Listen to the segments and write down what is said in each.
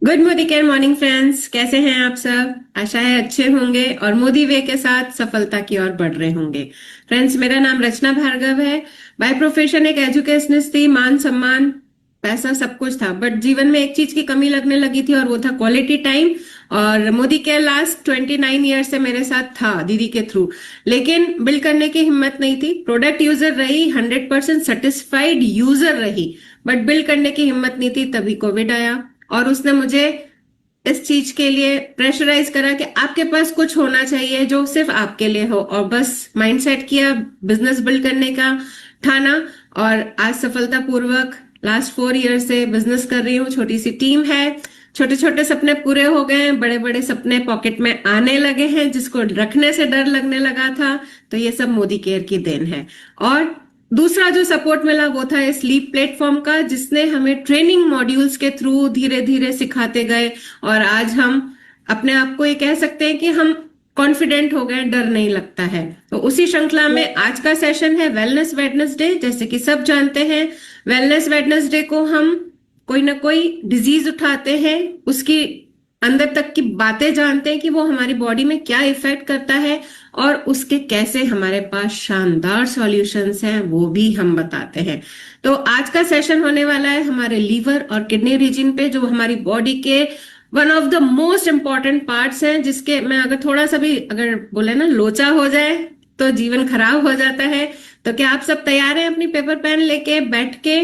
Good Modi care morning friends, कैसे हैं आप सब? आशा है अच्छे होंगे और मोदी वे के साथ सफलता की ओर बढ़ रहे होंगे। फ्रेंड्स, मेरा नाम रचना भार्गव है। बाय प्रोफेशन एक एजुकेशनिस्ट थी। मान सम्मान पैसा सब कुछ था, बट जीवन में एक चीज की कमी लगने लगी थी और वो था क्वालिटी टाइम। और मोदी केयर लास्ट 29 ईयर से मेरे साथ था दीदी के थ्रू, लेकिन बिल्ड करने की हिम्मत नहीं थी। प्रोडक्ट यूजर रही, 100% सेटिस्फाइड यूजर रही, बट बिल्ड करने की हिम्मत नहीं थी। तभी कोविड आया और उसने मुझे इस चीज के लिए प्रेशराइज करा कि आपके पास कुछ होना चाहिए जो सिर्फ आपके लिए हो, और बस माइंडसेट किया, बिजनेस बिल्ड करने का ठाना। और आज सफलतापूर्वक लास्ट 4 ईयर से बिजनेस कर रही हूँ। छोटी सी टीम है, छोटे छोटे सपने पूरे हो गए हैं, बड़े बड़े सपने पॉकेट में आने लगे हैं जिसको रखने से डर लगने लगा था। तो ये सब मोदी केयर की देन है। और दूसरा जो सपोर्ट मिला वो था स्लीप प्लेटफॉर्म का, जिसने हमें ट्रेनिंग मॉड्यूल्स के थ्रू धीरे धीरे सिखाते गए और आज हम अपने आप को ये कह सकते हैं कि हम कॉन्फिडेंट हो गए, डर नहीं लगता है। तो उसी श्रृंखला में आज का सेशन है वेलनेस वेडनेसडे। जैसे कि सब जानते हैं, वेलनेस वेडनेसडे को हम कोई ना कोई डिजीज उठाते हैं, उसकी अंदर तक की बातें जानते हैं कि वो हमारी बॉडी में क्या इफेक्ट करता है, और उसके कैसे हमारे पास शानदार सॉल्यूशंस हैं वो भी हम बताते हैं। तो आज का सेशन होने वाला है हमारे लीवर और किडनी रीजन पे, जो हमारी बॉडी के one of the most important parts हैं, जिसके मैं अगर थोड़ा सा भी अगर बोले ना लोचा हो जाए तो जीवन खराब हो जाता है। तो क्या आप सब तैयार हैं अपनी पेपर पेन लेके बैठ के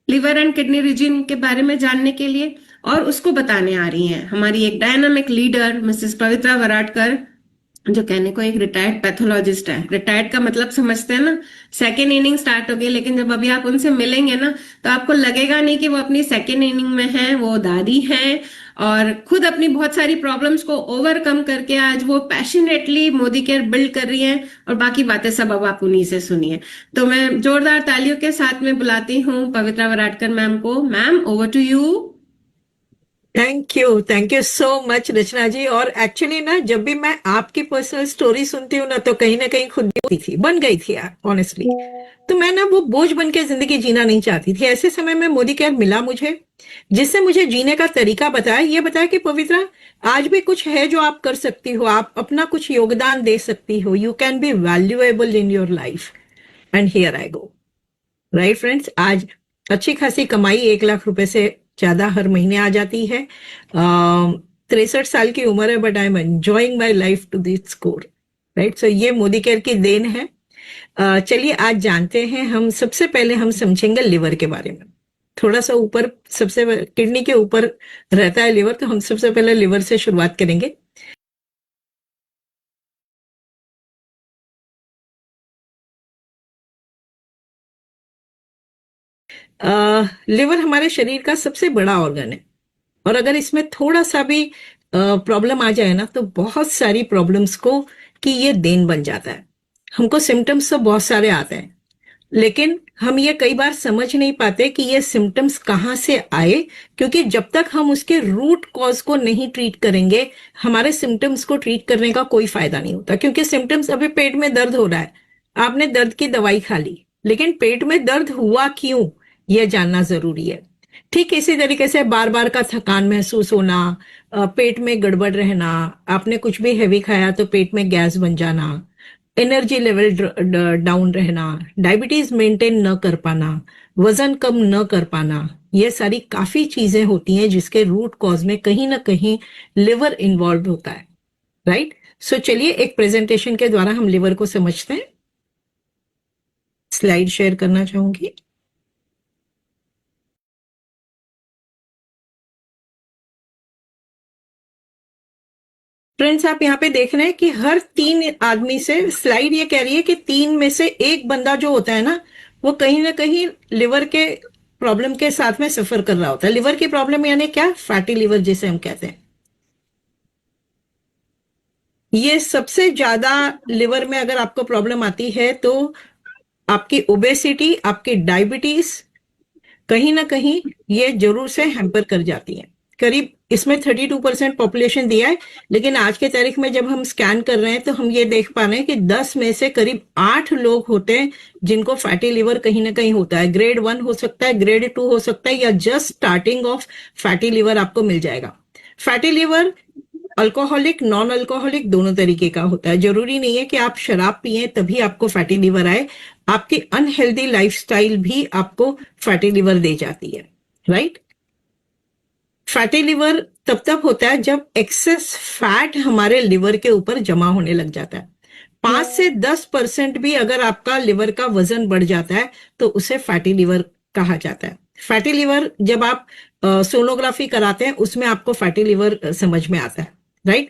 लिवर एंड किडनी रीजन के बारे में जानने के लिए? और उसको बताने आ रही हैं हमारी एक डायनामिक लीडर मिसेस पवित्रा वराडकर, जो कहने को एक रिटायर्ड पैथोलॉजिस्ट है। रिटायर्ड का मतलब समझते हैं ना, सेकेंड इनिंग स्टार्ट हो गई, लेकिन जब अभी आप उनसे मिलेंगे ना तो आपको लगेगा नहीं कि वो अपनी सेकेंड इनिंग में है। वो दादी हैं और खुद अपनी बहुत सारी प्रॉब्लम्स को ओवरकम करके आज वो पैशनेटली मोदी केयर बिल्ड कर रही हैं। और बाकी बातें सब अब आप उन्हीं से सुनिए। तो मैं जोरदार तालियों के साथ में बुलाती हूँ पवित्रा वराडकर मैम को। Ma'am, over to you. Thank you so much Rachna ji. और एक्चुअली ना, जब भी मैं आपकी पर्सनल स्टोरी सुनती हूँ ना कहीं खुद भी होती थी, बन गई थी यार ऑनेस्टली। तो मैं ना वो बोझ बन के जिंदगी जीना नहीं चाहती थी। ऐसे समय में मोदी केयर मिला मुझे, जिससे मुझे जीने का तरीका बताया। ये बताया कि पवित्रा, आज भी कुछ है जो आप कर सकती हो, आप अपना कुछ योगदान दे सकती हो। You can be valuable in your life, and here I go. Right friends, आज अच्छी खासी कमाई 1 लाख रुपए से ज्यादा हर महीने आ जाती है। 63 साल की उम्र है, but I am enjoying my life to this score. Right, so ये मोदी केयर की देन है। चलिए आज जानते हैं। हम सबसे पहले हम समझेंगे लिवर के बारे में। थोड़ा सा ऊपर, सबसे किडनी के ऊपर रहता है लिवर, तो हम सबसे पहले लिवर से शुरुआत करेंगे। लिवर हमारे शरीर का सबसे बड़ा ऑर्गन है, और अगर इसमें थोड़ा सा भी प्रॉब्लम आ जाए ना तो बहुत सारी प्रॉब्लम्स को कि ये देन बन जाता है। हमको सिम्टम्स तो बहुत सारे आते हैं, लेकिन हम ये कई बार समझ नहीं पाते कि ये सिम्टम्स कहाँ से आए, क्योंकि जब तक हम उसके रूट कॉज को नहीं ट्रीट करेंगे, हमारे सिम्टम्स को ट्रीट करने का कोई फायदा नहीं होता। क्योंकि सिम्टम्स, अभी पेट में दर्द हो रहा है, आपने दर्द की दवाई खा ली, लेकिन पेट में दर्द हुआ क्यों, यह जानना जरूरी है। ठीक इसी तरीके से बार बार का थकान महसूस होना, पेट में गड़बड़ रहना, आपने कुछ भी हैवी खाया तो पेट में गैस बन जाना, एनर्जी लेवल डाउन रहना, डायबिटीज मेंटेन न कर पाना, वजन कम न कर पाना, ये सारी काफी चीजें होती हैं जिसके रूट कॉज में कहीं ना कहीं लिवर इन्वॉल्व होता है। राइट, सो चलिए एक प्रेजेंटेशन के द्वारा हम लिवर को समझते हैं। स्लाइड शेयर करना चाहूंगी। फ्रेंड्स, आप यहाँ पे देख रहे हैं कि हर 3 आदमी से, स्लाइड ये कह रही है कि 3 में से 1 बंदा जो होता है ना, वो कहीं ना कहीं लिवर के प्रॉब्लम के साथ में सफर कर रहा होता है। लिवर की प्रॉब्लम यानी क्या? फैटी लिवर जिसे हम कहते हैं। ये सबसे ज्यादा लिवर में अगर आपको प्रॉब्लम आती है तो आपकी ओबेसिटी, आपकी डायबिटीज कहीं ना कहीं ये जरूर से हैम्पर कर जाती है। करीब इसमें 32% पॉपुलेशन दिया है, लेकिन आज के तारीख में जब हम स्कैन कर रहे हैं तो हम ये देख पा रहे हैं कि 10 में से करीब 8 लोग होते हैं जिनको फैटी लिवर कहीं ना कहीं होता है। ग्रेड 1 हो सकता है, ग्रेड 2 हो सकता है, या just starting of fatty liver आपको मिल जाएगा। Fatty liver alcoholic, non alcoholic दोनों तरीके का होता है। जरूरी नहीं है कि आप शराब पिए तभी आपको फैटी लिवर आए, आपकी अनहेल्दी लाइफस्टाइल भी आपको फैटी लिवर दे जाती है, राइट। फैटी लिवर तब होता है जब एक्सेस फैट हमारे लिवर के ऊपर जमा होने लग जाता है। 5 से 10% भी अगर आपका लिवर का वजन बढ़ जाता है तो उसे फैटी लिवर कहा जाता है। फैटी लिवर जब आप सोनोग्राफी कराते हैं उसमें आपको फैटी लिवर समझ में आता है, राइट।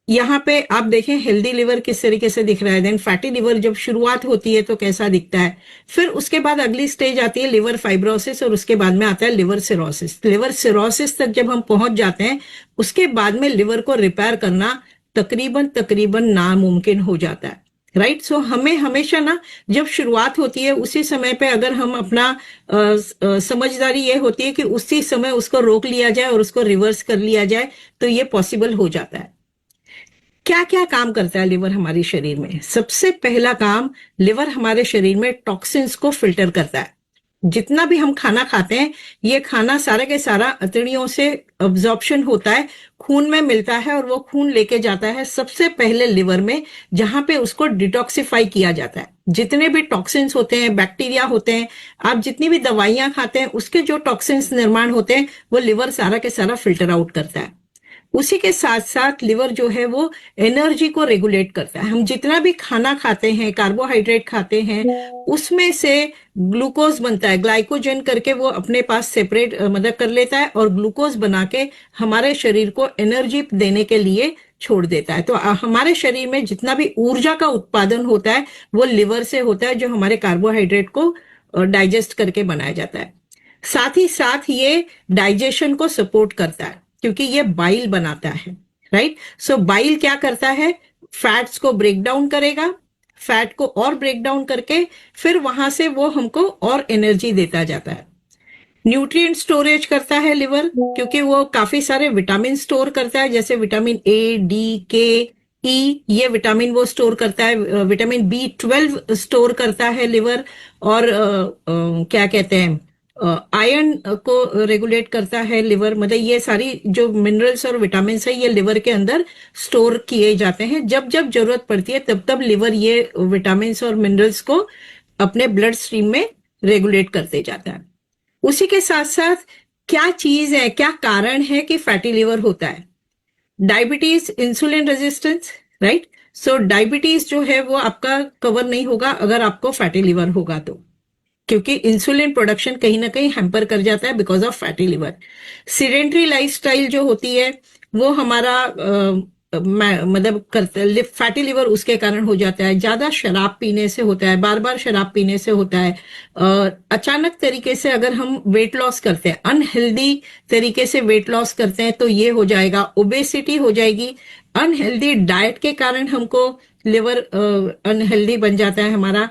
यहाँ पे आप देखें हेल्दी लिवर किस तरीके से दिख रहा है। देन फैटी लिवर जब शुरुआत होती है तो कैसा दिखता है, फिर उसके बाद अगली स्टेज आती है लिवर फाइब्रोसिस, और उसके बाद में आता है लिवर सिरोसिस। लिवर सिरोसिस तक जब हम पहुंच जाते हैं उसके बाद में लिवर को रिपेयर करना तकरीबन नामुमकिन हो जाता है, राइट। सो हमें हमेशा ना जब शुरुआत होती है उसी समय पे अगर हम अपना समझदारी ये होती है कि उसी समय उसको रोक लिया जाए और उसको रिवर्स कर लिया जाए तो ये पॉसिबल हो जाता है। क्या क्या काम करता है लिवर हमारे शरीर में? सबसे पहला काम, लिवर हमारे शरीर में टॉक्सिन्स को फिल्टर करता है। जितना भी हम खाना खाते हैं ये खाना सारा के सारा अतड़ियों से अब्जॉर्प्शन होता है, खून में मिलता है और वो खून लेके जाता है सबसे पहले लिवर में, जहां पे उसको डिटॉक्सिफाई किया जाता है। जितने भी टॉक्सिन्स होते हैं, बैक्टीरिया होते हैं, आप जितनी भी दवाइयां खाते हैं उसके जो टॉक्सिन्स निर्माण होते हैं वो लिवर सारा के सारा फिल्टर आउट करता है। उसी के साथ साथ लिवर जो है वो एनर्जी को रेगुलेट करता है। हम जितना भी खाना खाते हैं, कार्बोहाइड्रेट खाते हैं, उसमें से ग्लूकोज बनता है, ग्लाइकोजन करके वो अपने पास सेपरेट मतलब कर लेता है और ग्लूकोज बना के हमारे शरीर को एनर्जी देने के लिए छोड़ देता है। तो हमारे शरीर में जितना भी ऊर्जा का उत्पादन होता है वो लिवर से होता है, जो हमारे कार्बोहाइड्रेट को डाइजेस्ट करके बनाया जाता है। साथ ही साथ ये डाइजेशन को सपोर्ट करता है क्योंकि ये बाइल बनाता है, राइट। सो बाइल क्या करता है, फैट्स को ब्रेक डाउन करेगा, फैट को और ब्रेक डाउन करके फिर वहां से वो हमको और एनर्जी देता जाता है। न्यूट्रिएंट स्टोरेज करता है लिवर, क्योंकि वो काफी सारे विटामिन स्टोर करता है, जैसे विटामिन ए, डी, के, ई, ये विटामिन वो स्टोर करता है। विटामिन B12 स्टोर करता है लिवर, और क्या कहते हैं, आयरन को रेगुलेट करता है लिवर। मतलब ये सारी जो मिनरल्स और विटामिन है ये लिवर के अंदर स्टोर किए जाते हैं। जब जब जरूरत पड़ती है तब तब लिवर ये विटामिन और मिनरल्स को अपने ब्लड स्ट्रीम में रेगुलेट करते जाता है। उसी के साथ साथ क्या चीज है, क्या कारण है कि फैटी लिवर होता है? Diabetes, insulin resistance, right. So diabetes जो है वो आपका कवर नहीं होगा अगर आपको फैटी लिवर होगा तो, क्योंकि इंसुलिन प्रोडक्शन कहीं ना कहीं हैम्पर कर जाता है because of fatty liver. Sedentary lifestyle जो होती है वो हमारा मतलब करते फैटी लिवर उसके कारण हो जाता है। ज्यादा शराब पीने से होता है, बार बार शराब पीने से होता है। अचानक तरीके से अगर हम वेट लॉस करते हैं, अनहेल्दी तरीके से वेट लॉस करते हैं तो ये हो जाएगा, ओबेसिटी हो जाएगी। अनहेल्दी डाइट के कारण हमको लिवर अनहेल्दी बन जाता है हमारा।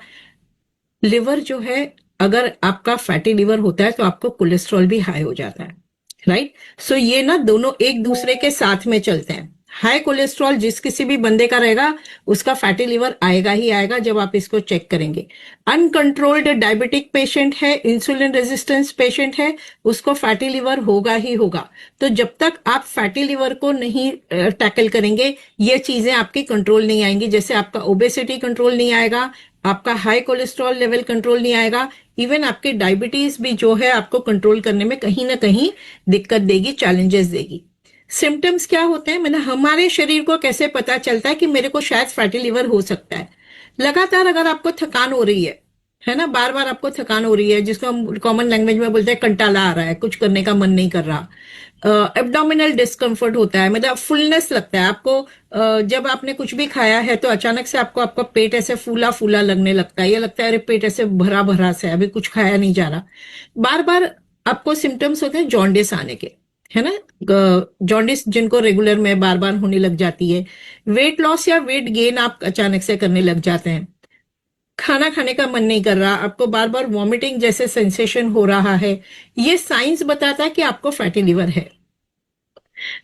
लिवर जो है, अगर आपका फैटी लिवर होता है तो आपको कोलेस्ट्रॉल भी हाई हो जाता है, राइट। सो ये ना दोनों एक दूसरे के साथ में चलते हैं। हाई कोलेस्ट्रॉल जिस किसी भी बंदे का रहेगा उसका फैटी लिवर आएगा ही आएगा जब आप इसको चेक करेंगे। अनकंट्रोल्ड डायबिटिक पेशेंट है, इंसुलिन रेजिस्टेंस पेशेंट है, उसको फैटी लिवर होगा ही होगा। तो जब तक आप फैटी लिवर को नहीं टैकल करेंगे ये चीजें आपकी कंट्रोल नहीं आएंगी। जैसे आपका ओबेसिटी कंट्रोल नहीं आएगा, आपका हाई कोलेस्ट्रॉल लेवल कंट्रोल नहीं आएगा, इवन आपकी डायबिटीज भी जो है आपको कंट्रोल करने में कहीं ना कहीं दिक्कत देगी, चैलेंजेस देगी। सिम्टम्स क्या होते हैं, मतलब हमारे शरीर को कैसे पता चलता है कि मेरे को शायद फैटी लिवर हो सकता है? लगातार अगर आपको थकान हो रही है ना, बार बार आपको थकान हो रही है, जिसको हम कॉमन लैंग्वेज में बोलते हैं कंटाला आ रहा है, कुछ करने का मन नहीं कर रहा। एब्डोमिनल डिस्कम्फर्ट होता है, मतलब फुलनेस लगता है आपको। जब आपने कुछ भी खाया है तो अचानक से आपको आपका पेट ऐसे फूला फूला लगने लगता है, ये लगता है अरे पेट ऐसे भरा भरा से, अभी कुछ खाया नहीं जा रहा। बार बार आपको सिम्टम्स होते हैं जॉन्डिस आने के, है ना, जॉन्डिस जिनको रेगुलर में बार बार होने लग जाती है। वेट लॉस या वेट गेन आप अचानक से करने लग जाते हैं। खाना खाने का मन नहीं कर रहा, आपको बार बार वॉमिटिंग जैसे सेंसेशन हो रहा है। ये साइंस बताता है कि आपको फैटी लिवर है।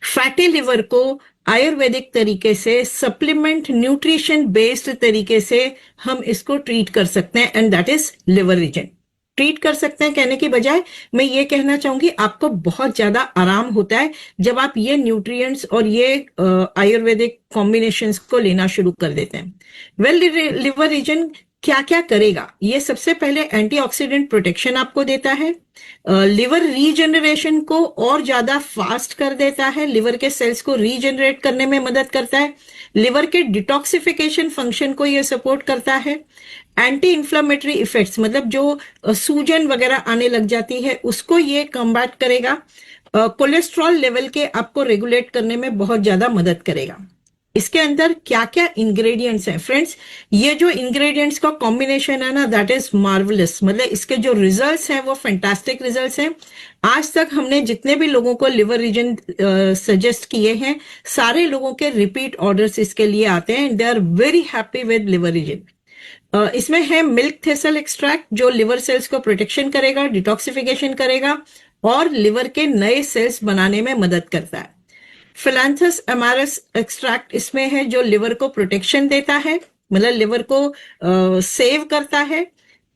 फैटी लिवर को आयुर्वेदिक तरीके से, सप्लीमेंट न्यूट्रिशन बेस्ड तरीके से हम इसको ट्रीट कर सकते हैं, and that is Liver Regen. Treat कर सकते हैं कहने की बजाय मैं ये कहना चाहूंगी आपको बहुत ज्यादा आराम होता है जब आप ये न्यूट्रिएंट्स और ये आयुर्वेदिक कॉम्बिनेशंस को लेना शुरू कर देते हैं। वेल, लिवर रीजन क्या क्या करेगा? ये सबसे पहले एंटीऑक्सीडेंट प्रोटेक्शन आपको देता है, लिवर रीजनरेशन को और ज्यादा फास्ट कर देता है, लिवर के सेल्स को रीजनरेट करने में मदद करता है, लिवर के डिटॉक्सिफिकेशन फंक्शन को ये सपोर्ट करता है, एंटी इंफ्लेमेटरी इफेक्ट्स मतलब जो सूजन वगैरह आने लग जाती है उसको ये कम्बैट करेगा, कोलेस्ट्रॉल लेवल के आपको रेगुलेट करने में बहुत ज्यादा मदद करेगा। इसके अंदर क्या क्या इंग्रेडिएंट्स हैं फ्रेंड्स? ये जो इंग्रेडिएंट्स का कॉम्बिनेशन है ना, दैट इज मार्वलस। मतलब इसके जो रिजल्ट्स हैं वो फैंटास्टिक रिजल्ट्स हैं। आज तक हमने जितने भी लोगों को लिवर रीजन सजेस्ट किए हैं, सारे लोगों के रिपीट ऑर्डर्स इसके लिए आते हैं, they are very happy with Liver Regen. इसमें है मिल्क थेसल एक्सट्रैक्ट जो लिवर सेल्स को प्रोटेक्शन करेगा, डिटॉक्सिफिकेशन करेगा और लिवर के नए सेल्स बनाने में मदद करता है। फिलैंथस एमारस एक्सट्रैक्ट इसमें है जो लिवर को प्रोटेक्शन देता है, मतलब लिवर को सेव करता है।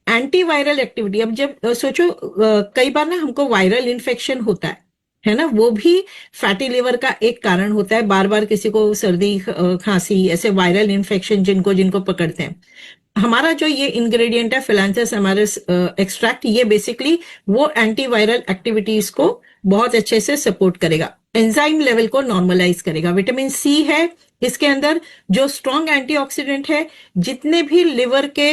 एंटीवायरल एक्टिविटी, अब जब सोचो कई बार ना हमको वायरल इन्फेक्शन होता है ना, वो भी फैटी लिवर का एक कारण होता है। बार बार किसी को सर्दी खांसी ऐसे वायरल इन्फेक्शन जिनको जिनको पकड़ते हैं, हमारा जो ये इंग्रेडिएंट है फिलैंथस एमारस एक्सट्रैक्ट, ये बेसिकली वो एंटीवायरल एक्टिविटीज को बहुत अच्छे से सपोर्ट करेगा, एंजाइम लेवल को नॉर्मलाइज करेगा। विटामिन सी है इसके अंदर जो स्ट्रॉन्ग एंटीऑक्सीडेंट है। जितने भी लिवर के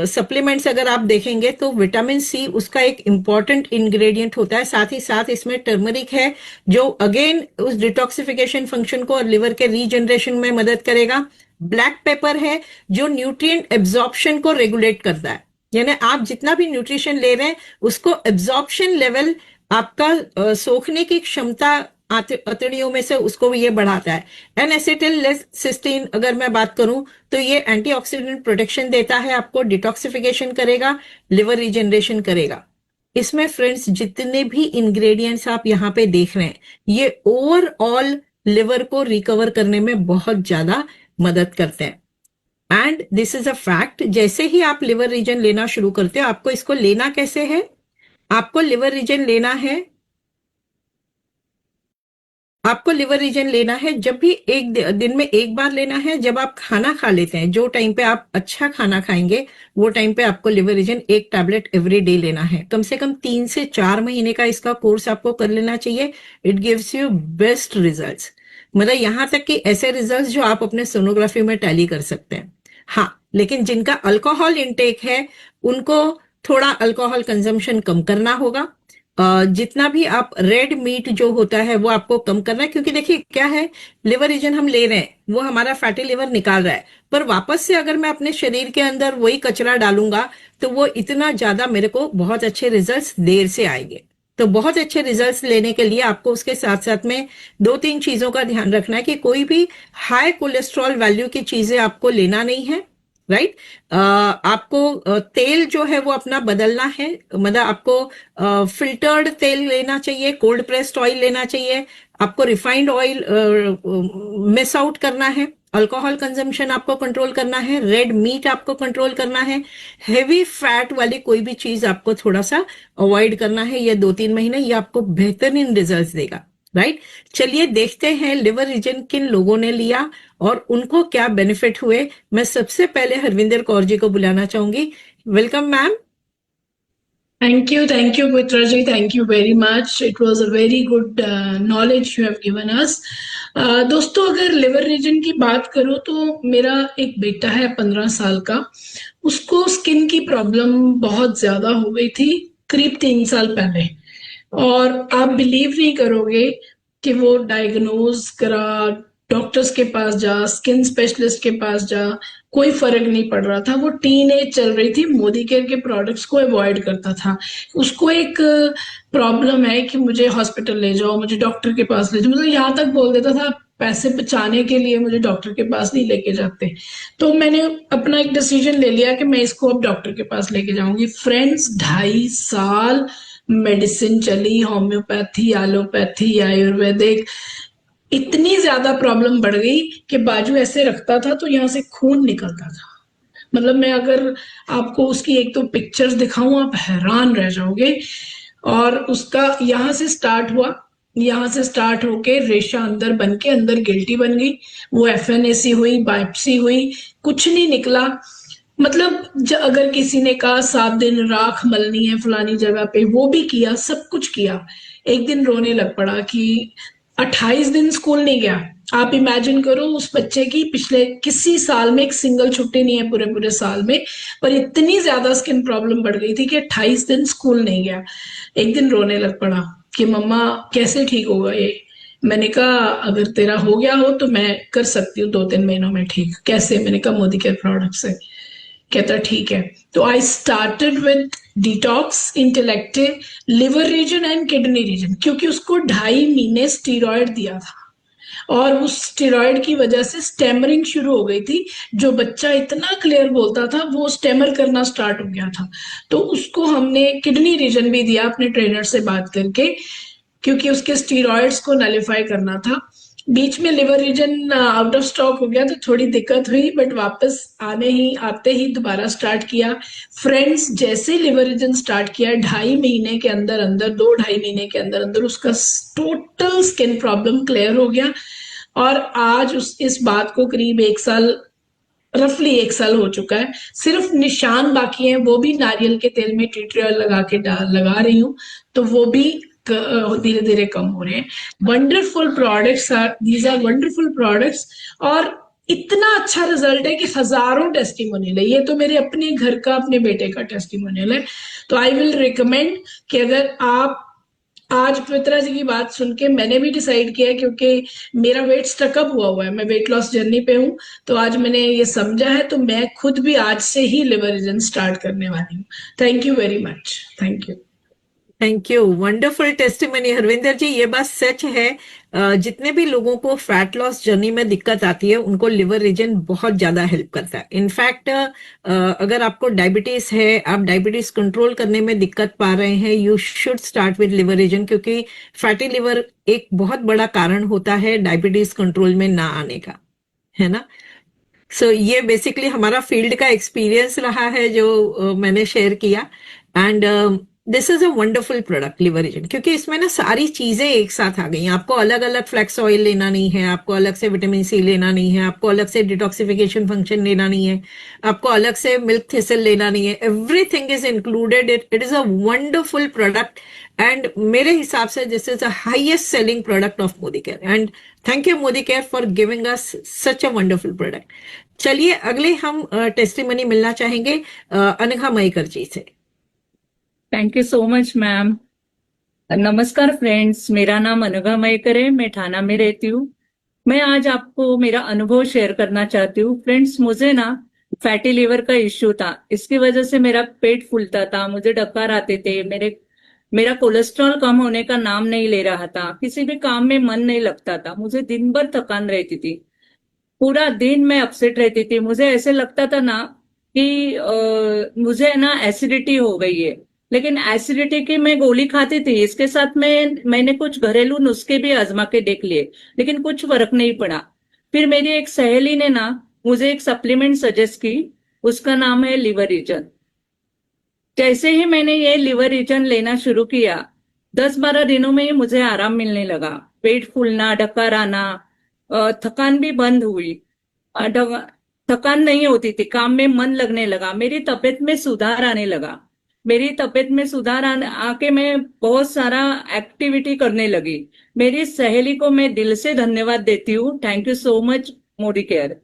सप्लीमेंट्स अगर आप देखेंगे तो विटामिन सी उसका एक इंपॉर्टेंट इंग्रेडिएंट होता है। साथ ही साथ इसमें टर्मरिक है जो अगेन उस डिटॉक्सिफिकेशन फंक्शन को और लिवर के रीजनरेशन में मदद करेगा। ब्लैक पेपर है जो न्यूट्रिएंट एब्जॉर्प्शन को रेगुलेट करता है, यानी आप जितना भी न्यूट्रिशन ले रहे हैं उसको एब्जॉर्प्शन लेवल आपका सोखने की क्षमता अतड़ियों में से उसको भी ये बढ़ाता है। एन एसिटिलसिस्टीन अगर मैं बात करूं तो ये एंटीऑक्सीडेंट प्रोटेक्शन देता है, आपको डिटॉक्सिफिकेशन करेगा, लिवर रीजनरेशन करेगा। इसमें फ्रेंड्स जितने भी इंग्रेडिएंट्स आप यहाँ पे देख रहे हैं ये ओवरऑल लिवर को रिकवर करने में बहुत ज्यादा मदद करते हैं। And this is a fact, जैसे ही आप लिवर रीजन लेना शुरू करते हो, आपको इसको लेना कैसे है? आपको लिवर रीजन लेना है, आपको लिवर रीजन लेना है जब भी एक दिन में एक बार लेना है, जब आप खाना खा लेते हैं, जो टाइम पे आप अच्छा खाना खाएंगे वो टाइम पे आपको लिवर रीजन एक टैबलेट एवरी डे लेना है। कम से कम 3 से 4 महीने का इसका कोर्स आपको कर लेना चाहिए। It gives you best results, मतलब यहां तक कि ऐसे रिजल्ट्स जो आप अपने सोनोग्राफी में टैली कर सकते हैं। हाँ, लेकिन जिनका अल्कोहल इंटेक है उनको थोड़ा अल्कोहल कंजम्पशन कम करना होगा। जितना भी आप रेड मीट जो होता है वो आपको कम करना है, क्योंकि देखिए क्या है, लिवर रीजन हम ले रहे हैं वो हमारा फैटी लिवर निकाल रहा है, पर वापस से अगर मैं अपने शरीर के अंदर वही कचरा डालूंगा तो वो इतना ज्यादा मेरे को बहुत अच्छे रिजल्ट्स देर से आएंगे। तो बहुत अच्छे रिजल्ट्स लेने के लिए आपको उसके साथ साथ में 2-3 चीजों का ध्यान रखना है कि कोई भी हाई कोलेस्ट्रॉल वैल्यू की चीजें आपको लेना नहीं है, राइट। आपको तेल जो है वो अपना बदलना है, मतलब आपको फिल्टर्ड तेल लेना चाहिए, कोल्ड प्रेस्ड ऑयल लेना चाहिए, आपको रिफाइंड ऑयल मिस आउट करना है, अल्कोहल कंजम्पशन आपको कंट्रोल करना है, रेड मीट आपको कंट्रोल करना है, हेवी फैट वाली कोई भी चीज आपको थोड़ा सा अवॉइड करना है। ये 2-3 महीने ये आपको बेहतरीन रिजल्ट्स देगा, राइट। चलिए देखते हैं लिवर रीजन किन लोगों ने लिया और उनको क्या बेनिफिट हुए। मैं सबसे पहले हरविंदर कौर जी को बुलाना चाहूंगी। Welcome ma'am. Thank you, Putra ji. Thank you very much. It was a very good knowledge you have given us. दोस्तों, अगर लिवर रीजन की बात करूं तो मेरा एक बेटा है 15 साल का, उसको स्किन की प्रॉब्लम बहुत ज्यादा हो गई थी करीब 3 साल पहले, और आप बिलीव नहीं करोगे कि वो डायग्नोज करा, डॉक्टर्स के पास जा, स्किन स्पेशलिस्ट के पास जा, कोई फर्क नहीं पड़ रहा था। वो टीन एज चल रही थी, मोदी केयर के प्रोडक्ट्स को अवॉइड करता था। उसको एक प्रॉब्लम है कि मुझे हॉस्पिटल ले जाओ, मुझे डॉक्टर के पास ले जाओ, मतलब यहाँ तक बोल देता था पैसे बचाने के लिए मुझे डॉक्टर के पास नहीं लेके जाते। तो मैंने अपना एक डिसीजन ले लिया कि मैं इसको अब डॉक्टर के पास लेके जाऊंगी। फ्रेंड्स, 2.5 साल मेडिसिन चली, होम्योपैथी, एलोपैथी, आयुर्वेदिक, इतनी ज्यादा प्रॉब्लम बढ़ गई कि बाजू ऐसे रखता था तो यहाँ से खून निकलता था। मतलब मैं अगर आपको उसकी एक तो पिक्चर्स दिखाऊं, आप हैरान रह जाओगे। और उसका यहाँ से स्टार्ट हुआ, यहाँ से स्टार्ट होके रेशा अंदर बन के अंदर गिल्टी बन गई, वो एफएनएसी हुई, बायोप्सी हुई, कुछ नहीं निकला। मतलब अगर किसी ने कहा 7 दिन राख मलनी है फलानी जगह पे, वो भी किया, सब कुछ किया। एक दिन रोने लग पड़ा कि 28 दिन स्कूल नहीं गया। आप इमेजिन करो, उस बच्चे की पिछले किसी साल में एक सिंगल छुट्टी नहीं है पूरे पूरे साल में, पर इतनी ज्यादा स्किन प्रॉब्लम बढ़ गई थी कि 28 दिन स्कूल नहीं गया। एक दिन रोने लग पड़ा कि मम्मा कैसे ठीक होगा ये। मैंने कहा अगर तेरा हो गया हो तो मैं कर सकती हूँ 2-3 महीनों में ठीक। कैसे? मैंने कहा मोदी केयर प्रोडक्ट से। कहता ठीक है। तो I started with detox, intellective, liver region and kidney region, क्योंकि उसको 2.5 महीने स्टीरॉयड दिया था और उस स्टेरॉइड की वजह से स्टेमरिंग शुरू हो गई थी। जो बच्चा इतना क्लियर बोलता था वो स्टेमर करना स्टार्ट हो गया था। तो उसको हमने किडनी रीजन भी दिया अपने ट्रेनर से बात करके, क्योंकि उसके स्टीरॉइड्स को नलिफाई करना था। बीच में Liver Regen out of stock हो गया तो थोड़ी दिक्कत हुई, बट वापस आते ही दोबारा स्टार्ट किया। फ्रेंड्स, जैसे लिवर रीजन स्टार्ट किया, 2.5 महीने के अंदर अंदर, 2-2.5 महीने के अंदर अंदर उसका टोटल स्किन प्रॉब्लम क्लियर हो गया। और आज इस बात को करीब 1 साल, रफली 1 साल हो चुका है। सिर्फ निशान बाकी हैं, वो भी नारियल के तेल में टी ट्री ऑयल लगा रही हूँ, तो वो भी धीरे धीरे कम हो रहे हैं। Wonderful products are, these are wonderful products. और इतना अच्छा रिजल्ट है कि हजारों टेस्टिमोनियल है। ये तो मेरे अपने घर का, अपने बेटे का टेस्टिमोनियल है। तो आई विल रिकमेंड कि अगर आप, आज पवित्रा जी की बात सुन के मैंने भी डिसाइड किया, क्योंकि मेरा वेट स्टकअप हुआ है, मैं वेट लॉस जर्नी पे हूँ। तो आज मैंने ये समझा है, तो मैं खुद भी आज से ही लिवर रीजन स्टार्ट करने वाली हूँ। Thank you very much. Thank you. Thank you, wonderful testimony Harvinder ji. ये बात सच है, जितने भी लोगों को फैट लॉस जर्नी में दिक्कत आती है उनको लिवर रीजन बहुत ज्यादा हेल्प करता है। इनफैक्ट अगर आपको डायबिटीज है, आप डायबिटीज कंट्रोल करने में दिक्कत पा रहे हैं, you should start with Liver Regen, क्योंकि फैटी लिवर एक बहुत बड़ा कारण होता है डायबिटीज कंट्रोल में ना आने का, है ना। सो ये बेसिकली हमारा फील्ड का एक्सपीरियंस रहा है जो मैंने शेयर किया। And this is a wonderful product Liver Regen, क्योंकि इसमें ना सारी चीजें एक साथ आ गई हैं। आपको अलग अलग फ्लैक्स ऑयल लेना नहीं है, आपको अलग से विटामिन सी लेना नहीं है, आपको अलग से डिटॉक्सिफिकेशन फंक्शन लेना नहीं है, आपको अलग से मिल्क थिसल लेना नहीं है। Everything is included. It is a wonderful product and मेरे हिसाब से this is the highest selling product of Modi care. And thank you Modi care for giving us such a wonderful product. चलिए अगले हम टेस्टिमनी मिलना चाहेंगे अनघा मयकर जी से। Thank you so much ma'am. नमस्कार फ्रेंड्स, मेरा नाम अनघा मयकर है, मैं ठाणा में रहती हूँ। मैं आज आपको मेरा अनुभव शेयर करना चाहती हूँ। फ्रेंड्स, मुझे ना फैटी लिवर का इश्यू था, इसकी वजह से मेरा पेट फूलता था, मुझे डकार आते थे, मेरा कोलेस्ट्रॉल कम होने का नाम नहीं ले रहा था, किसी भी काम में मन नहीं लगता था, मुझे दिन भर थकान रहती थी, पूरा दिन मैं अपसेट रहती थी। मुझे ऐसे लगता था ना कि मुझे ना एसिडिटी हो गई है। लेकिन एसिडिटी की मैं गोली खाती थी, इसके साथ मैंने कुछ घरेलू नुस्खे भी आजमा के देख लिए, लेकिन कुछ फर्क नहीं पड़ा। फिर मेरी एक सहेली ने ना मुझे एक सप्लीमेंट सजेस्ट की, उसका नाम है लिवर रीजन। जैसे ही मैंने ये लिवर रीजन लेना शुरू किया, 10-12 दिनों में ही मुझे आराम मिलने लगा। पेट फूलना, डकार आना, थकान भी बंद हुई, थकान नहीं होती थी, काम में मन लगने लगा, मेरी तबीयत में सुधार आने लगा। मेरी तबीयत में सुधार आके मैं बहुत सारा एक्टिविटी करने लगी। मेरी सहेली को मैं दिल से धन्यवाद देती हूँ। Thank you so much Modicare.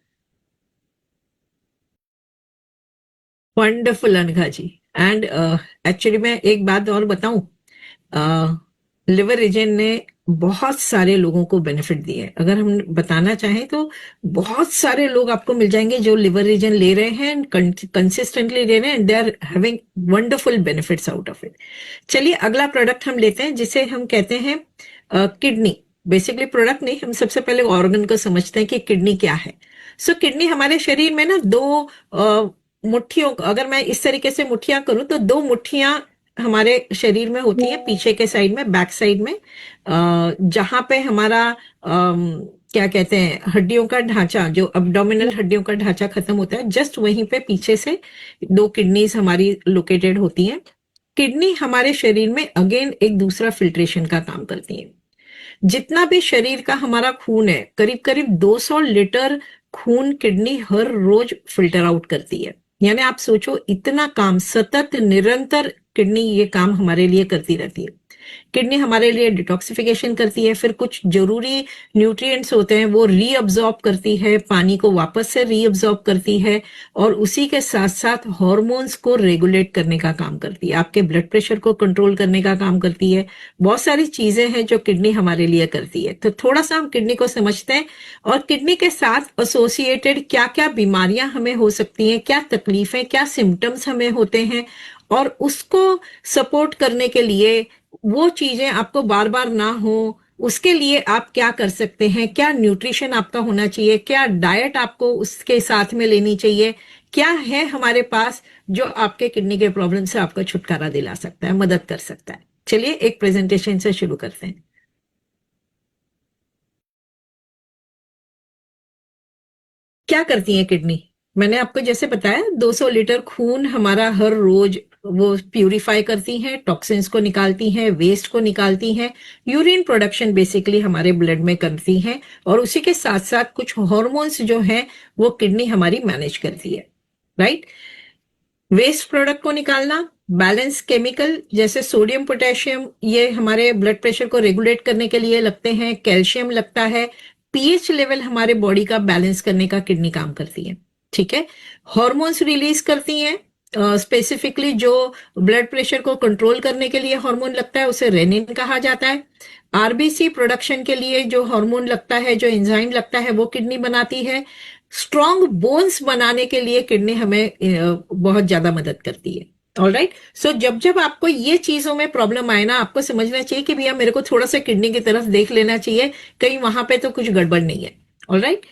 Wonderful Anagha ji. And actually मैं एक बात और बताऊं, लिवर रीजन ने बहुत सारे लोगों को बेनिफिट दिए हैं। अगर हम बताना चाहें तो बहुत सारे लोग आपको मिल जाएंगे जो लिवर रीजन ले रहे हैं, कंसिस्टेंटली ले रहे हैं, and they are having wonderful benefits out of it. चलिए अगला प्रोडक्ट हम लेते हैं जिसे हम कहते हैं किडनी। बेसिकली प्रोडक्ट नहीं, हम सबसे पहले ऑर्गन को समझते हैं कि किडनी क्या है। सो किडनी हमारे शरीर में ना 2 मुट्ठियों, अगर मैं इस तरीके से मुट्ठियां करूं तो 2 मुट्ठियां हमारे शरीर में होती है पीछे के साइड में, बैक साइड में, जहां पे हमारा क्या कहते हैं, हड्डियों का ढांचा, जो अब्डोमिनल हड्डियों का ढांचा खत्म होता है, जस्ट वहीं पे पीछे से 2 किडनीज हमारी लोकेटेड होती हैं। किडनी हमारे शरीर में अगेन एक दूसरा फिल्ट्रेशन का काम करती है। जितना भी शरीर का हमारा खून है, करीब करीब 200 लीटर खून किडनी हर रोज फिल्टर आउट करती है। यानी आप सोचो, इतना काम सतत निरंतर किडनी ये काम हमारे लिए करती रहती है। किडनी हमारे लिए डिटॉक्सिफिकेशन करती है, फिर कुछ जरूरी न्यूट्रिएंट्स होते हैं वो रीअब्जॉर्ब करती है, पानी को वापस से रीअब्जॉर्ब करती है, और उसी के साथ साथ हार्मोन्स को रेगुलेट करने का काम करती है, आपके ब्लड प्रेशर को कंट्रोल करने का काम करती है। बहुत सारी चीजें हैं जो किडनी हमारे लिए करती है। तो थोड़ा सा हम किडनी को समझते हैं, और किडनी के साथ एसोसिएटेड क्या क्या बीमारियां हमें हो सकती हैं, क्या तकलीफें, क्या सिम्टम्स हमें होते हैं, और उसको सपोर्ट करने के लिए वो चीजें आपको बार बार ना हो, उसके लिए आप क्या कर सकते हैं, क्या न्यूट्रिशन आपका होना चाहिए, क्या डाइट आपको उसके साथ में लेनी चाहिए, क्या है हमारे पास जो आपके किडनी के प्रॉब्लम से आपको छुटकारा दिला सकता है, मदद कर सकता है। चलिए एक प्रेजेंटेशन से शुरू करते हैं। क्या करती है किडनी? मैंने आपको जैसे बताया, 200 लीटर खून हमारा हर रोज वो प्यूरिफाई करती हैं, टॉक्सिन्स को निकालती हैं, वेस्ट को निकालती हैं, यूरिन प्रोडक्शन बेसिकली हमारे ब्लड में करती हैं, और उसी के साथ साथ कुछ हार्मोन्स जो हैं वो किडनी हमारी मैनेज करती है, राइट। वेस्ट प्रोडक्ट को निकालना, बैलेंस केमिकल जैसे सोडियम, पोटेशियम, ये हमारे ब्लड प्रेशर को रेगुलेट करने के लिए लगते हैं, कैल्शियम लगता है, पीएच लेवल हमारे बॉडी का बैलेंस करने का किडनी काम करती है, ठीक है। हार्मोन्स रिलीज करती हैं, स्पेसिफिकली जो ब्लड प्रेशर को कंट्रोल करने के लिए हार्मोन लगता है उसे रेनिन कहा जाता है। आरबीसी प्रोडक्शन के लिए जो हार्मोन लगता है, जो एंजाइम लगता है, वो किडनी बनाती है। स्ट्रॉन्ग बोन्स बनाने के लिए किडनी हमें बहुत ज्यादा मदद करती है। ऑलराइट, सो जब जब आपको ये चीजों में प्रॉब्लम आए ना, आपको समझना चाहिए कि भैया मेरे को थोड़ा सा किडनी की तरफ देख लेना चाहिए, कहीं वहां पे तो कुछ गड़बड़ नहीं है। ऑलराइट,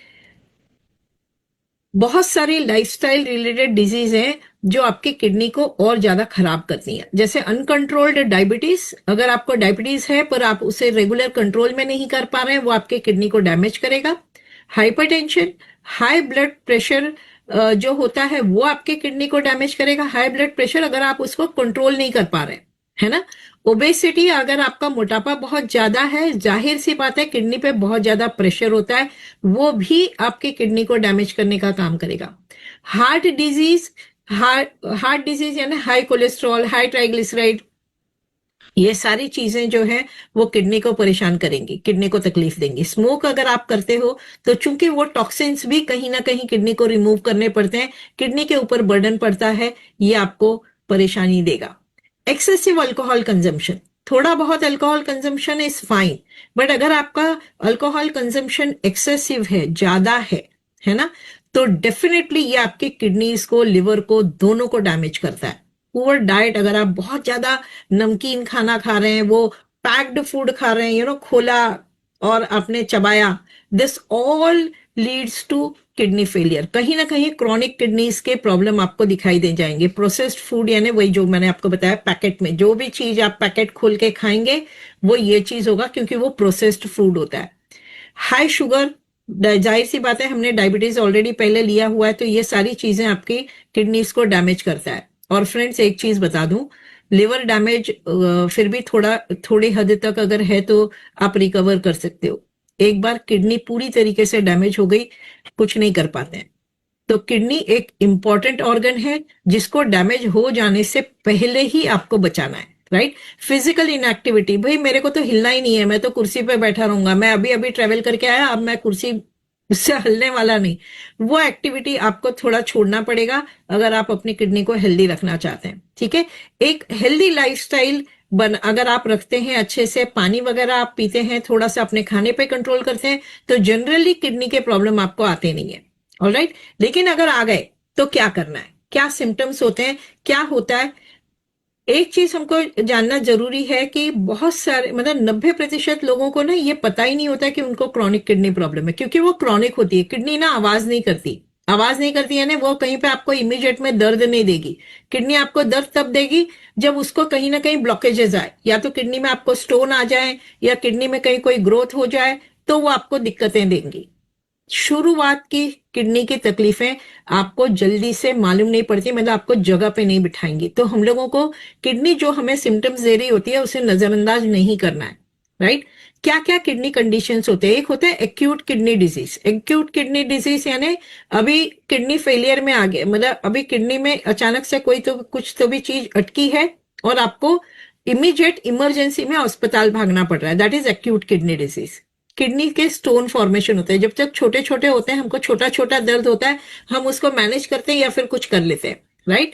बहुत सारी लाइफस्टाइल रिलेटेड डिजीज हैं जो आपकी किडनी को और ज्यादा खराब करती हैं, जैसे अनकंट्रोल्ड डायबिटीज। अगर आपको डायबिटीज है पर आप उसे रेगुलर कंट्रोल में नहीं कर पा रहे हैं, वो आपके किडनी को डैमेज करेगा। हाइपरटेंशन, हाई ब्लड प्रेशर जो होता है वो आपके किडनी को डैमेज करेगा। हाई ब्लड प्रेशर अगर आप उसको कंट्रोल नहीं कर पा रहे, है ना। ओबेसिटी, अगर आपका मोटापा बहुत ज्यादा है, जाहिर सी बात है किडनी पे बहुत ज्यादा प्रेशर होता है, वो भी आपके किडनी को डैमेज करने का काम करेगा। हार्ट डिजीज, हार्ट डिजीज यानी हाई कोलेस्ट्रॉल, हाई ट्राइग्लिसराइड, ये सारी चीजें जो है वो किडनी को परेशान करेंगी, किडनी को तकलीफ देंगी। स्मोक अगर आप करते हो तो चूंकि वो टॉक्सिन्स भी कहीं ना कहीं किडनी को रिमूव करने पड़ते हैं, किडनी के ऊपर बर्डन पड़ता है, ये आपको परेशानी देगा। एक्सेसिव अल्कोहल कंजम्पशन, थोड़ा बहुत alcohol consumption is fine, but अगर आपका अल्कोहल कंजम्पशन एक्सेसिव है, ज्यादा है ना, तो डेफिनेटली ये आपके किडनीज को, लिवर को, दोनों को डैमेज करता है। पुअर डाइट, अगर आप बहुत ज्यादा नमकीन खाना खा रहे हैं, वो पैक्ड फूड खा रहे हैं, खोला और आपने चबाया, this all leads to kidney failure. कहीं ना कहीं क्रॉनिक किडनीज के प्रॉब्लम आपको दिखाई दे जाएंगे। प्रोसेस्ड फूड यानी वही जो मैंने आपको बताया, पैकेट में जो भी चीज आप पैकेट खोल के खाएंगे वो ये चीज होगा, क्योंकि वो प्रोसेस्ड फूड होता है। हाई शुगर, जाहिर सी बात है हमने डायबिटीज ऑलरेडी पहले लिया हुआ है, तो ये सारी चीजें आपकी किडनीज को डैमेज करता है। और फ्रेंड्स एक चीज बता दूं, लिवर डैमेज फिर भी थोड़ी हद तक अगर है तो आप रिकवर कर सकते हो। एक बार किडनी पूरी तरीके से डैमेज हो गई, कुछ नहीं कर पाते हैं। तो किडनी एक इंपॉर्टेंट ऑर्गन है जिसको डैमेज हो जाने से पहले ही आपको बचाना है, राइट। फिजिकल इनएक्टिविटी, भाई मेरे को तो हिलना ही नहीं है, मैं तो कुर्सी पे बैठा रहूंगा, मैं अभी अभी ट्रेवल करके आया, अब मैं कुर्सी उससे हलने वाला नहीं, वो एक्टिविटी आपको थोड़ा छोड़ना पड़ेगा अगर आप अपनी किडनी को हेल्दी रखना चाहते हैं, ठीक है। एक हेल्दी लाइफस्टाइल अगर आप रखते हैं, अच्छे से पानी वगैरह आप पीते हैं, थोड़ा सा अपने खाने पे कंट्रोल करते हैं, तो जनरली किडनी के प्रॉब्लम आपको आते नहीं है। ऑलराइट, लेकिन अगर आ गए तो क्या करना है, क्या सिम्टम्स होते हैं, क्या होता है। एक चीज हमको जानना जरूरी है कि बहुत सारे, मतलब 90% लोगों को ना ये पता ही नहीं होता कि उनको क्रॉनिक किडनी प्रॉब्लम है, क्योंकि वो क्रॉनिक होती है। किडनी ना आवाज नहीं करती, आवाज नहीं करती है ना, वो कहीं पे आपको इमीडिएट में दर्द नहीं देगी। किडनी आपको दर्द तब देगी जब उसको कहीं ना कहीं ब्लॉकेजेस आए, या तो किडनी में आपको स्टोन आ जाए या किडनी में कहीं कोई ग्रोथ हो जाए, तो वो आपको दिक्कतें देंगी। शुरुआत की किडनी की तकलीफें आपको जल्दी से मालूम नहीं पड़ती, मतलब आपको जगह पे नहीं बिठाएंगी। तो हम लोगों को किडनी जो हमें सिम्टम्स दे रही होती है उसे नजरअंदाज नहीं करना है, राइट। क्या क्या किडनी कंडीशंस होते हैं? एक होता है acute kidney disease. Acute kidney disease यानी अभी किडनी फेलियर में आ गए, मतलब अभी किडनी में अचानक से कोई तो कुछ तो भी चीज अटकी है और आपको इमीडिएट इमरजेंसी में अस्पताल भागना पड़ रहा है, that is acute kidney disease. Kidney के स्टोन फॉर्मेशन होते हैं, जब तक छोटे छोटे होते हैं हमको छोटा छोटा दर्द होता है, हम उसको मैनेज करते हैं या फिर कुछ कर लेते हैं, राइट।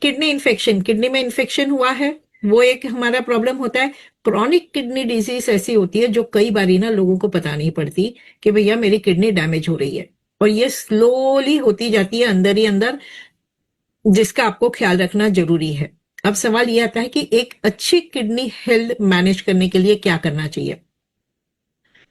किडनी इन्फेक्शन, किडनी में इन्फेक्शन हुआ है, वो एक हमारा प्रॉब्लम होता है। क्रॉनिक किडनी डिजीज ऐसी होती है जो कई बारी ना लोगों को पता नहीं पड़ती कि भैया मेरी किडनी डैमेज हो रही है, और ये स्लोली होती जाती है अंदर ही अंदर, जिसका आपको ख्याल रखना जरूरी है। अब सवाल ये आता है कि एक अच्छी किडनी हेल्थ मैनेज करने के लिए क्या करना चाहिए।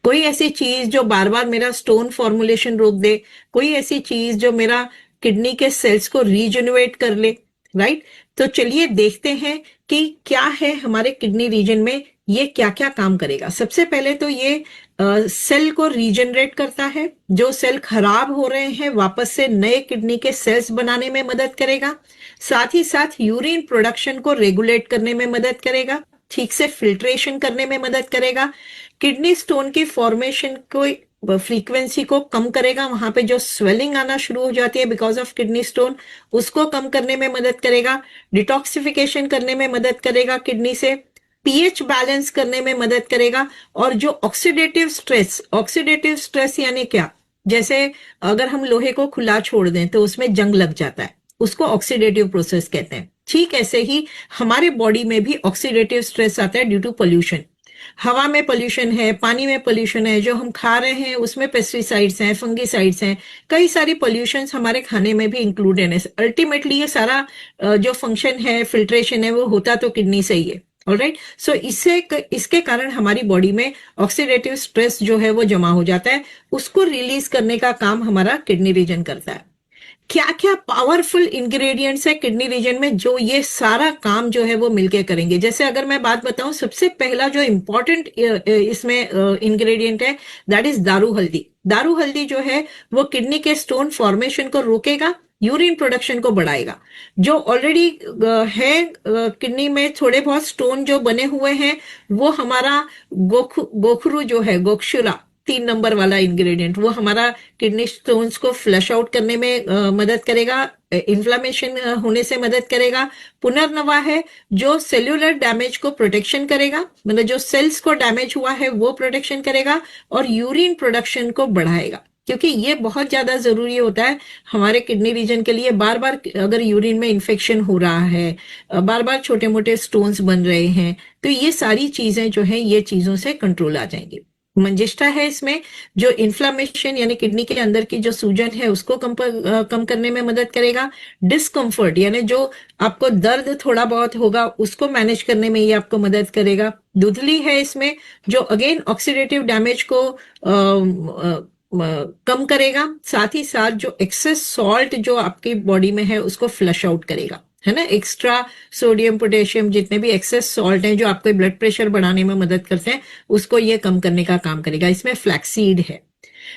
कोई ऐसी चीज जो बार बार मेरा स्टोन फॉर्मुलेशन रोक दे, कोई ऐसी चीज जो मेरा किडनी के सेल्स को रीजनरेट कर ले, राइट। तो चलिए देखते हैं कि क्या है हमारे किडनी रीजन में, ये क्या क्या काम करेगा। सबसे पहले तो ये सेल को रीजनरेट करता है, जो सेल खराब हो रहे हैं वापस से नए किडनी के सेल्स बनाने में मदद करेगा। साथ ही साथ यूरिन प्रोडक्शन को रेगुलेट करने में मदद करेगा, ठीक से फिल्ट्रेशन करने में मदद करेगा, किडनी स्टोन की फॉर्मेशन को फ्रीक्वेंसी को कम करेगा, वहां पे जो स्वेलिंग आना शुरू हो जाती है बिकॉज ऑफ किडनी स्टोन उसको कम करने में मदद करेगा, डिटॉक्सिफिकेशन करने में मदद करेगा किडनी से, पीएच बैलेंस करने में मदद करेगा। और जो ऑक्सीडेटिव स्ट्रेस यानी क्या, जैसे अगर हम लोहे को खुला छोड़ दें तो उसमें जंग लग जाता है, उसको ऑक्सीडेटिव प्रोसेस कहते हैं। ठीक ऐसे ही हमारे बॉडी में भी ऑक्सीडेटिव स्ट्रेस आता है ड्यू टू पोल्यूशन। हवा में पोल्यूशन है, पानी में पोल्यूशन है, जो हम खा रहे हैं उसमें पेस्टिसाइड्स हैं, फंगिसाइड्स हैं, कई सारी पोल्यूशंस हमारे खाने में भी इंक्लूडेड है। अल्टीमेटली ये सारा जो फंक्शन है, फिल्ट्रेशन है, वो होता तो किडनी से ही है, ऑलराइट। सो इसके कारण हमारी बॉडी में ऑक्सीडेटिव स्ट्रेस जो है वो जमा हो जाता है, उसको रिलीज करने का काम हमारा किडनी रीजन करता है। क्या क्या पावरफुल इंग्रेडिएंट्स है किडनी रीजन में जो ये सारा काम जो है वो मिलके करेंगे। जैसे अगर मैं बात बताऊं, सबसे पहला जो इंपॉर्टेंट इसमें इंग्रेडिएंट है दैट इज दारू हल्दी। दारू हल्दी जो है वो किडनी के स्टोन फॉर्मेशन को रोकेगा, यूरिन प्रोडक्शन को बढ़ाएगा। जो ऑलरेडी है किडनी में थोड़े बहुत स्टोन जो बने हुए हैं, वो हमारा गोखरू जो है, गोक्षुरा 3 नंबर वाला इंग्रेडिएंट, वो हमारा किडनी स्टोन्स को फ्लश आउट करने में मदद करेगा, इन्फ्लामेशन होने से मदद करेगा। पुनर्नवा है जो सेल्यूलर डैमेज को प्रोटेक्शन करेगा, मतलब जो सेल्स को डैमेज हुआ है वो प्रोटेक्शन करेगा, और यूरिन प्रोडक्शन को बढ़ाएगा, क्योंकि ये बहुत ज्यादा जरूरी होता है हमारे किडनी रीजन के लिए। बार बार अगर यूरिन में इन्फेक्शन हो रहा है, बार बार छोटे मोटे स्टोन्स बन रहे हैं, तो ये सारी चीजें जो है ये चीजों से कंट्रोल आ जाएंगी। मंजिष्ठा है इसमें जो इन्फ्लामेशन यानी किडनी के अंदर की जो सूजन है उसको कम करने में मदद करेगा। डिस्कम्फर्ट यानी जो आपको दर्द थोड़ा बहुत होगा उसको मैनेज करने में ये आपको मदद करेगा। दूधली है इसमें जो अगेन ऑक्सीडेटिव डैमेज को कम करेगा, साथ ही साथ जो एक्सेस सॉल्ट जो आपकी बॉडी में है उसको फ्लश आउट करेगा, है ना। एक्स्ट्रा सोडियम पोटेशियम जितने भी एक्सेस सॉल्ट हैं जो आपके ब्लड प्रेशर बढ़ाने में मदद करते हैं उसको ये कम करने का काम करेगा। इसमें फ्लैक्सीड है।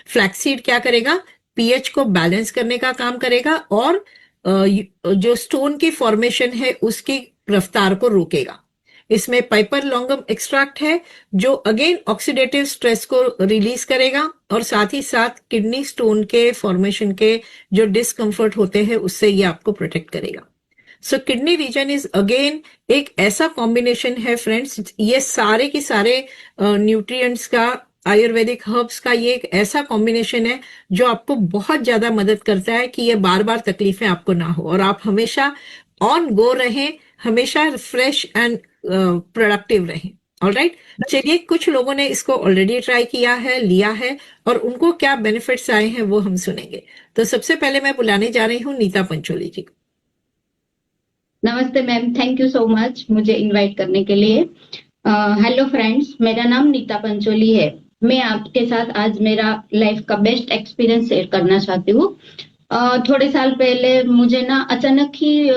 फ्लैक्सीड क्या करेगा, पीएच को बैलेंस करने का काम करेगा और जो स्टोन की फॉर्मेशन है उसकी रफ्तार को रोकेगा। इसमें पाइपर लॉन्गम एक्सट्रैक्ट है जो अगेन ऑक्सीडेटिव स्ट्रेस को रिलीज करेगा और साथ ही साथ किडनी स्टोन के फॉर्मेशन के जो डिस्कम्फर्ट होते हैं उससे ये आपको प्रोटेक्ट करेगा। So Kidney Regen is again एक ऐसा कॉम्बिनेशन है फ्रेंड्स, ये सारे के सारे न्यूट्रिएंट्स का, आयुर्वेदिक हर्ब्स का ये एक ऐसा कॉम्बिनेशन है जो आपको बहुत ज्यादा मदद करता है कि ये बार बार तकलीफें आपको ना हो और आप हमेशा ऑन गो रहें, हमेशा फ्रेश एंड प्रोडक्टिव रहें। ऑलराइट, चलिए कुछ लोगों ने इसको ऑलरेडी ट्राई किया है, लिया है और उनको क्या बेनिफिट्स आए हैं वो हम सुनेंगे। तो सबसे पहले मैं बुलाने जा रही हूँ नीता पंचोली जी को। नमस्ते ma'am, thank you so much मुझे इनवाइट करने के लिए। हेलो फ्रेंड्स, मेरा नाम नीता पंचोली है। मैं आपके साथ आज मेरा लाइफ का बेस्ट एक्सपीरियंस शेयर करना चाहती हूँ। थोड़े साल पहले मुझे ना अचानक ही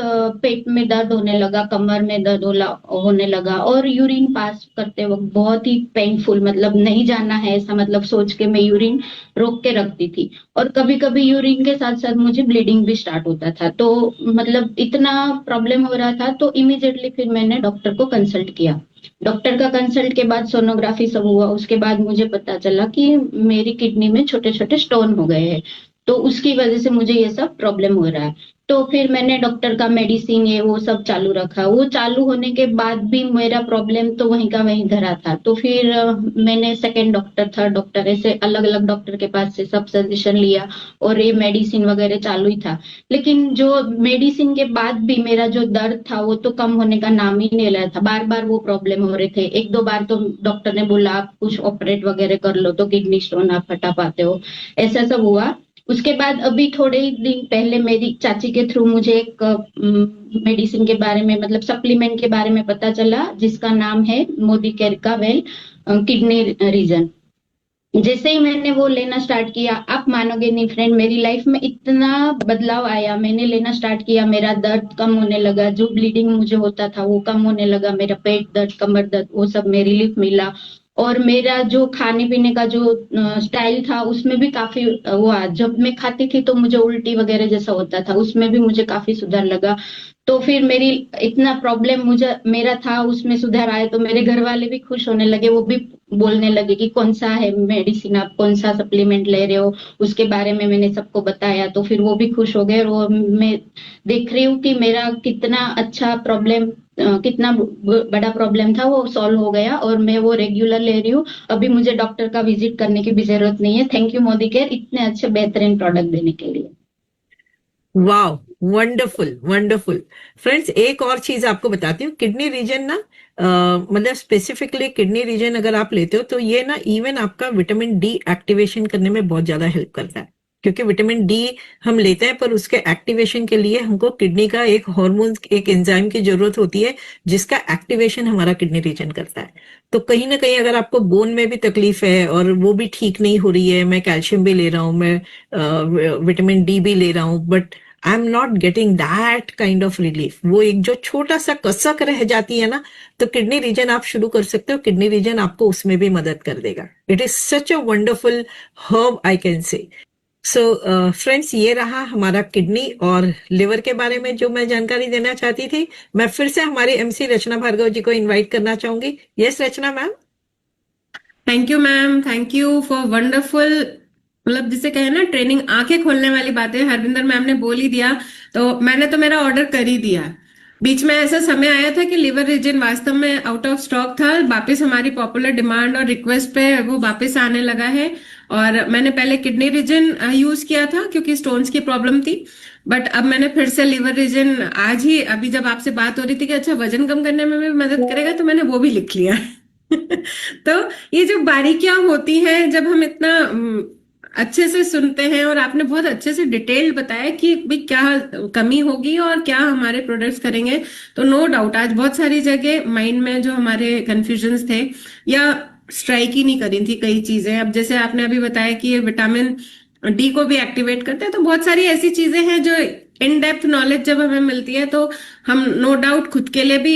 पेट में दर्द होने लगा, कमर में दर्द होने लगा, और यूरिन पास करते वक्त बहुत ही पेनफुल, मतलब नहीं जाना है ऐसा, मतलब सोच के मैं यूरिन रोक के रखती थी। और कभी कभी यूरिन के साथ साथ मुझे ब्लीडिंग भी स्टार्ट होता था, तो मतलब इतना प्रॉब्लम हो रहा था, तो इमीडिएटली फिर मैंने डॉक्टर को कंसल्ट किया। डॉक्टर का कंसल्ट के बाद सोनोग्राफी सब हुआ, उसके बाद मुझे पता चला कि मेरी किडनी में छोटे छोटे स्टोन हो गए हैं, तो उसकी वजह से मुझे ये सब प्रॉब्लम हो रहा है। तो फिर मैंने डॉक्टर का मेडिसिन ये वो सब चालू रखा। वो चालू होने के बाद भी मेरा प्रॉब्लम तो वहीं का वहीं धरा था। तो फिर मैंने सेकंड डॉक्टर, थर्ड डॉक्टर, ऐसे अलग अलग डॉक्टर के पास से सब सजेशन लिया, और ये मेडिसिन वगैरह चालू ही था। लेकिन जो मेडिसिन के बाद भी मेरा जो दर्द था वो तो कम होने का नाम ही नहीं ले रहा था, बार बार वो प्रॉब्लम हो रहे थे। एक दो बार तो डॉक्टर ने बोला आप कुछ ऑपरेट वगैरह कर लो तो किडनी स्टोन आप हटा पाते हो, ऐसा सब हुआ। उसके बाद अभी थोड़े ही दिन पहले मेरी चाची के थ्रू मुझे एक मेडिसिन के बारे में, मतलब सप्लीमेंट के बारे में पता चला, जिसका नाम है मोदी केयर का वेल किडनी रीजन। जैसे ही मैंने वो लेना स्टार्ट किया, आप मानोगे नहीं फ्रेंड, मेरी लाइफ में इतना बदलाव आया। मैंने लेना स्टार्ट किया, मेरा दर्द कम होने लगा, जो ब्लीडिंग मुझे होता था वो कम होने लगा, मेरा पेट दर्द, कमर दर्द, वो सब में रिलीफ मिला। और मेरा जो खाने पीने का जो स्टाइल था उसमें भी काफी हुआ। जब मैं खाती थी तो मुझे उल्टी वगैरह जैसा होता था, उसमें भी मुझे काफी सुधार लगा। तो फिर मेरी इतना प्रॉब्लम मुझे मेरा था उसमें सुधार आया, तो मेरे घर वाले भी खुश होने लगे। वो भी बोलने लगे कि कौन सा है मेडिसिन, आप कौन सा सप्लीमेंट ले रहे हो, उसके बारे में मैंने सबको बताया, तो फिर वो भी खुश हो गए। और मैं देख रही हूँ कि मेरा कितना अच्छा प्रॉब्लम, कितना बड़ा प्रॉब्लम था वो सॉल्व हो गया, और मैं वो रेगुलर ले रही हूँ। अभी मुझे डॉक्टर का विजिट करने की भी जरूरत नहीं है। थैंक यू मोदी केयर इतने अच्छे बेहतरीन प्रोडक्ट देने के लिए। वाह, वंडरफुल वंडरफुल। फ्रेंड्स, एक और चीज आपको बताती हूँ। किडनी रीजन ना मतलब स्पेसिफिकली किडनी रीजन अगर आप लेते हो तो ये ना इवन आपका विटामिन डी एक्टिवेशन करने में बहुत ज्यादा हेल्प करता है। क्योंकि विटामिन डी हम लेते हैं, पर उसके एक्टिवेशन के लिए हमको किडनी का एक हार्मोन, एक एंजाइम की जरूरत होती है, जिसका एक्टिवेशन हमारा किडनी रीजन करता है। तो कहीं ना कहीं अगर आपको बोन में भी तकलीफ है और वो भी ठीक नहीं हो रही है, मैं कैल्शियम भी ले रहा हूँ, मैं विटामिन डी भी ले रहा हूँ, but I am not getting that kind of relief, वो एक जो छोटा सा कसक रह जाती है ना, तो किडनी रीजन आप शुरू कर सकते हो। किडनी रीजन आपको उसमें भी मदद कर देगा। It is such a wonderful herb, I can say. So friends, ये रहा हमारा किडनी और लिवर के बारे में जो मैं जानकारी देना चाहती थी। मैं फिर से हमारी एमसी रचना भार्गव जी को इनवाइट करना चाहूंगी। Yes Rachna ma'am. Thank you ma'am, thank you for wonderful, मतलब जिसे कहे ना ट्रेनिंग, आंखें खोलने वाली बातें हरविंदर मैम ने बोल ही दिया। तो मैंने तो मेरा ऑर्डर कर ही दिया। बीच में ऐसा समय आया था कि लिवर रीजन वास्तव में आउट ऑफ स्टॉक था। वापस हमारी पॉपुलर डिमांड और रिक्वेस्ट पे वो वापस आने लगा है। और मैंने पहले किडनी रीजन यूज किया था क्योंकि स्टोन्स की प्रॉब्लम थी, बट अब मैंने फिर से लिवर रीजन, आज ही अभी जब आपसे बात हो रही थी कि अच्छा वजन कम करने में भी मदद करेगा, तो मैंने वो भी लिख लिया। तो ये जो बारीकियां होती हैं, जब हम इतना अच्छे से सुनते हैं, और आपने बहुत अच्छे से डिटेल्ड बताया कि भाई क्या कमी होगी और क्या हमारे प्रोडक्ट्स करेंगे, तो नो डाउट आज बहुत सारी जगह माइंड में जो हमारे कंफ्यूजन्स थे या स्ट्राइक ही नहीं करी थी कई चीजें। अब जैसे आपने अभी बताया कि ये विटामिन डी को भी एक्टिवेट करते हैं, तो बहुत सारी ऐसी चीजें हैं जो इन डेप्थ नॉलेज जब हमें मिलती है तो हम नो डाउट खुद के लिए भी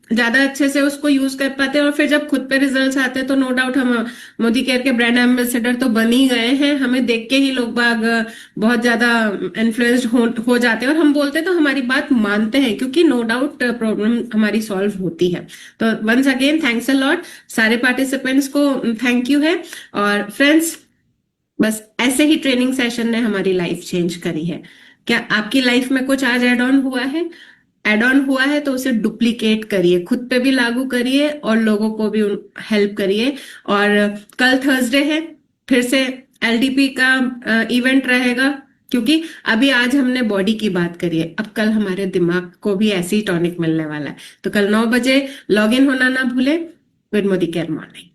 ज्यादा अच्छे से उसको यूज कर पाते हैं। और फिर जब खुद पे रिजल्ट्स आते हैं तो नो डाउट हम मोदी केयर के ब्रांड एम्बेसडर तो बन ही गए हैं। हमें देख के ही लोग बाग बहुत ज्यादा इन्फ्लुएंस्ड हो जाते हैं, और हम बोलते हैं तो हमारी बात मानते हैं, क्योंकि नो डाउट प्रॉब्लम हमारी सॉल्व होती है। तो once again thanks a lot, सारे पार्टिसिपेंट्स को थैंक यू है। और फ्रेंड्स, बस ऐसे ही ट्रेनिंग सेशन ने हमारी लाइफ चेंज करी है। क्या आपकी लाइफ में कुछ आज एड ऑन हुआ है? एड ऑन हुआ है तो उसे डुप्लीकेट करिए, खुद पे भी लागू करिए और लोगों को भी हेल्प करिए। और कल थर्सडे है, फिर से एलडीपी का इवेंट रहेगा, क्योंकि अभी आज हमने बॉडी की बात करी है, अब कल हमारे दिमाग को भी ऐसी टॉनिक मिलने वाला है। तो कल 9 बजे लॉग इन होना ना भूले। Good Modi care morning.